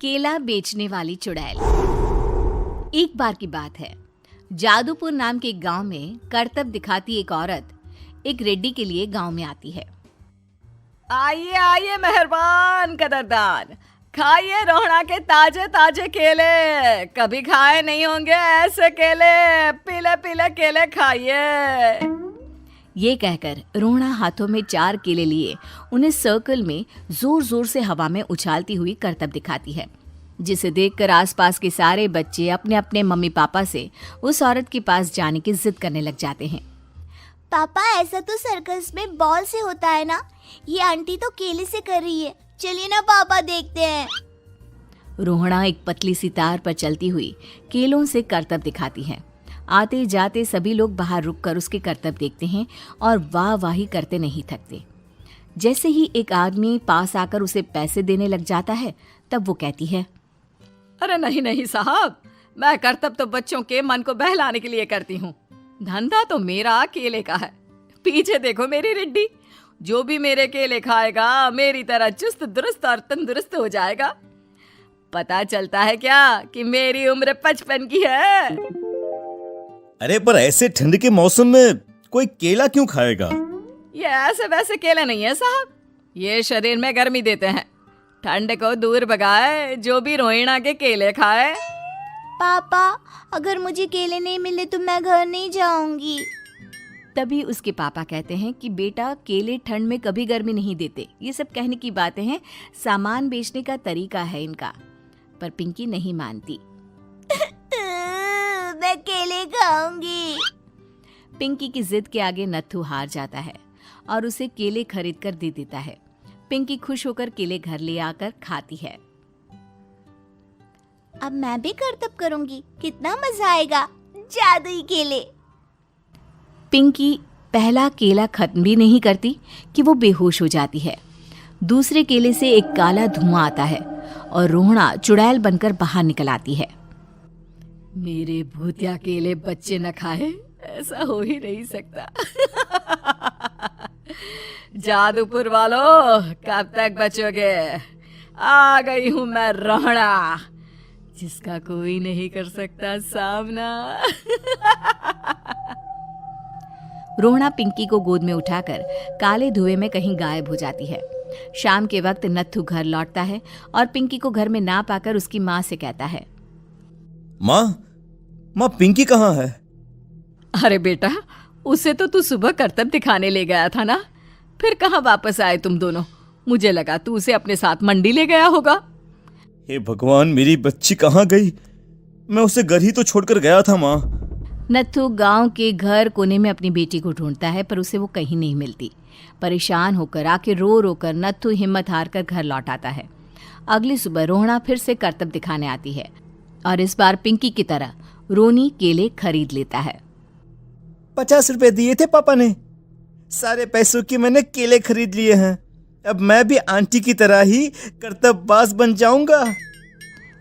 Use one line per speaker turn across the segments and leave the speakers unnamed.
केला बेचने वाली चुड़ैल। एक बार की बात है, जादूपुर नाम के एक गांव में करतब दिखाती एक औरत एक रेड्डी के लिए गांव में आती है।
आइए आइए मेहरबान कदरदान, खाइए रोहड़ा के ताजे ताजे केले। कभी खाए नहीं होंगे ऐसे केले, पीले पीले केले खाइए।
ये कहकर रोहड़ा हाथों में 4 केले लिए उन्हें सर्कल में जोर जोर से हवा में उछालती हुई करतब दिखाती है, जिसे देखकर आसपास के सारे बच्चे अपने अपने मम्मी पापा से उस औरत के पास जाने की जिद करने लग जाते हैं।
पापा, ऐसा तो सर्कस में बॉल से होता है ना, ये आंटी तो केले से कर रही है, चलिए ना पापा देखते हैं।
रोहड़ा एक पतली सी तार पर चलती हुई केलों से करतब दिखाती है। आते जाते सभी लोग बाहर रुककर उसके करतब देखते हैं और वाह वाही करते नहीं थकते। जैसे ही एक आदमी पास आकर उसे पैसे देने लग जाता है, तब वो कहती है,
अरे नहीं नहीं साहब, मैं करतब तो बच्चों के मन को बहलाने के लिए करती हूँ, धंधा तो मेरा केले का है। पीछे देखो मेरी रिड्डी, जो भी मेरे केले खाएगा मेरी तरह चुस्त दुरुस्त और तंदुरुस्त हो जाएगा। पता चलता है क्या कि मेरी उम्र 55 की है।
अरे पर ऐसे ठंड के मौसम में कोई केला क्यों खाएगा?
ये ऐसे वैसे केले नहीं है साहब, ये शरीर में गर्मी देते हैं, ठंड को दूर भगाए जो भी रोहिणा के केले खाए।
पापा, अगर मुझे केले नहीं मिले तो मैं घर नहीं जाऊंगी।
तभी उसके पापा कहते हैं कि बेटा, केले ठंड में कभी गर्मी नहीं देते। ये सब कहने की बातें हैं, सामान बेचने का तरीका है इनका। पर पिंकी नहीं मानती।
मैं केले खाऊंगी।
पिंकी की जिद के आगे नत्थू हार जाता है और उसे केले खरीद कर दे देता है। पिंकी खुश होकर केले घर ले आकर खाती है।
अब मैं भी करतब करूंगी, कितना मजा आएगा, जादुई केले।
पिंकी पहला केला खत्म भी नहीं करती कि वो बेहोश हो जाती है। दूसरे केले से एक काला धुआं आता है और रोहड़ा चुड़ैल बनकर बाहर निकल आती है।
मेरे भूतिया केले बच्चे न खाए, ऐसा हो ही नहीं सकता। जादूपुर वालों, कब तक बचोगे? आ गई हूं मैं रोहड़ा, जिसका कोई नहीं कर सकता सामना।
रोहड़ा पिंकी को गोद में उठाकर काले धुएं में कहीं गायब हो जाती है। शाम के वक्त नत्थू घर लौटता है और पिंकी को घर में ना पाकर उसकी माँ से कहता है,
माँ पिंकी कहाँ है?
अरे बेटा, उसे तो तू सुबह करतब दिखाने ले गया था ना, फिर कहाँ वापस आए तुम दोनों? मुझे लगा तू उसे अपने साथ मंडी ले गया होगा।
हे भगवान, मेरी बच्ची कहाँ गई? मैं उसे घर ही तो छोड़कर गया था माँ।
नत्थू गांव के घर कोने में अपनी बेटी को ढूंढता है, पर उसे वो कहीं नहीं मिलती। परेशान होकर आखिर रो रो कर नत्थू हिम्मत हार कर घर लौट आता है। अगली सुबह रोहड़ा फिर से करतब दिखाने आती है और इस बार पिंकी की तरह रोनी केले खरीद लेता है।
50 रुपए दिए थे पापा ने, सारे पैसों की मैंने केले खरीद लिए हैं। अब मैं भी आंटी की तरह ही करतबबाज बन जाऊंगा।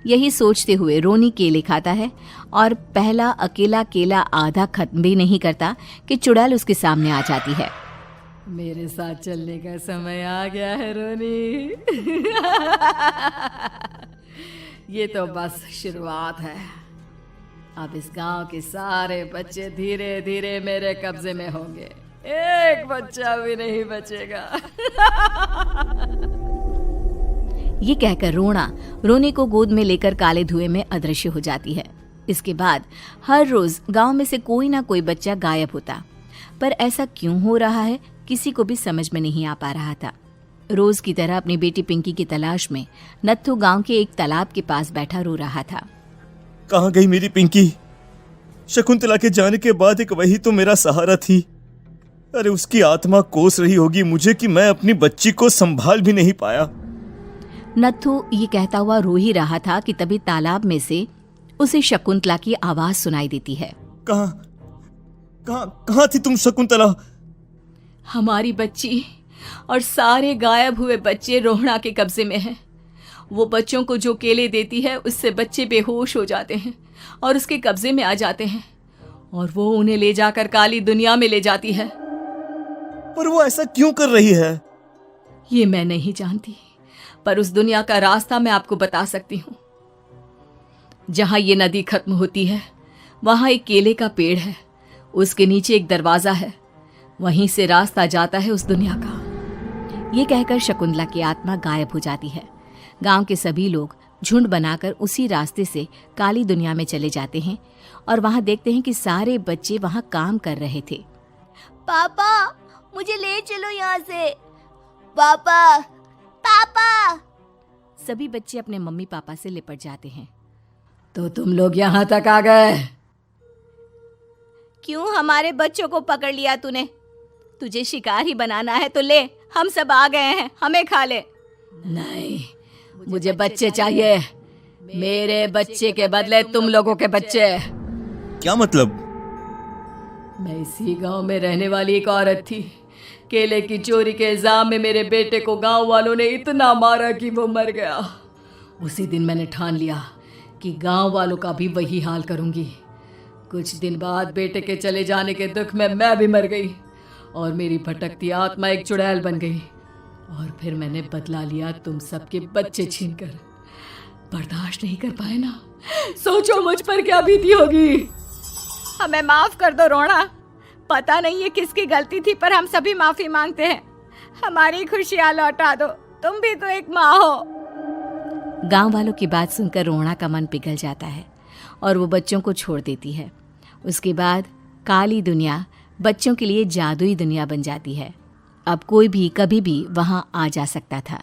यही सोचते हुए रोनी केले खाता है और पहला अकेला केला आधा खत्म भी नहीं करता कि चुड़ैल उसके सामने आ जाती है।
मेरे साथ चलने का समय आ गया है रोनी। ये तो बस शुरुआत है। अब इस गांव के सारे बच्चे धीरे धीरे मेरे कब्जे में होंगे, एक बच्चा भी नहीं बचेगा।
ये कहकर रोनी को गोद में लेकर काले धुएं में अदृश्य हो जाती है। इसके बाद हर रोज गांव में से कोई ना कोई बच्चा गायब होता, पर ऐसा क्यों हो रहा है किसी को भी समझ में नहीं आ पा रहा था। रोज की तरह अपनी बेटी पिंकी की तलाश में नत्थू गांव के एक तालाब के पास बैठा रो रहा था।
कहाँ गई मेरी पिंकी? शकुंतला के जाने के बाद एक वही तो मेरा सहारा थी। अरे उसकी आत्मा कोस रही होगी मुझे कि मैं अपनी बच्ची को संभाल भी नहीं पाया।
नत्थू ये कहता हुआ रो ही रहा था कि तभी तालाब में से उसे शकुंतला की आवाज सुनाई देती है।
कहाँ थी तुम शकुंतला?
हमारी बच्ची और सारे गायब हुए बच्चे रोहड़ा के कब्जे में हैं। वो बच्चों को जो केले देती है उससे बच्चे बेहोश हो जाते हैं और उसके कब्जे में आ जाते हैं और वो उन्हें ले जाकर काली दुनिया में ले जाती है।
पर वो ऐसा क्यों कर रही है?
ये मैं नहीं जानती, पर उस दुनिया का रास्ता मैं आपको बता सकती हूँ। जहां ये नदी खत्म होती है वहां एक केले का पेड़ है, उसके नीचे एक दरवाजा है, वहीं से रास्ता जाता है उस दुनिया का।
ये कहकर शकुंतला की आत्मा गायब हो जाती है। गांव के सभी लोग झुंड बनाकर उसी रास्ते से काली दुनिया में चले जाते हैं और वहां देखते हैं कि सारे बच्चे वहां काम कर रहे थे।
पापा मुझे ले चलो यहाँ से। पापा पापा।
सभी बच्चे अपने मम्मी पापा से लिपट जाते हैं।
तो तुम लोग यहाँ तक आ गए?
क्यों हमारे बच्चों को पकड़ लिया तूने? तुझे शिकार ही बनाना है तो ले, हम सब आ गए हैं, हमें खा ले।
नहीं, मुझे बच्चे चाहिए, मेरे बच्चे के बदले तुम लोगों के बच्चे।
क्या मतलब?
मैं इसी गांव में रहने वाली एक औरत थी। केले की चोरी के इल्जाम में मेरे बेटे को गांव वालों ने इतना मारा कि वो मर गया। उसी दिन मैंने ठान लिया कि गांव वालों का भी वही हाल करूंगी। कुछ दिन बाद बेटे के चले जाने के दुख में मैं भी मर गई और मेरी भटकती आत्मा एक चुड़ैल बन गई। और फिर मैंने बदला लिया तुम सबके बच्चे छीनकर। बर्दाश्त नहीं कर पाए ना, सोचो मुझ पर क्या बीती होगी।
हमें माफ कर दो रोना, पता नहीं ये किसकी गलती थी पर हम सभी माफी मांगते हैं। हमारी खुशियां लौटा दो, तुम भी तो एक माँ हो। गांव वालों की बात सुनकर रोना का मन पिघल जाता है और वो बच्चों को छोड़ देती है। उसके बाद काली दुनिया बच्चों के लिए जादुई दुनिया बन जाती है। अब कोई भी कभी भी वहां आ जा सकता था।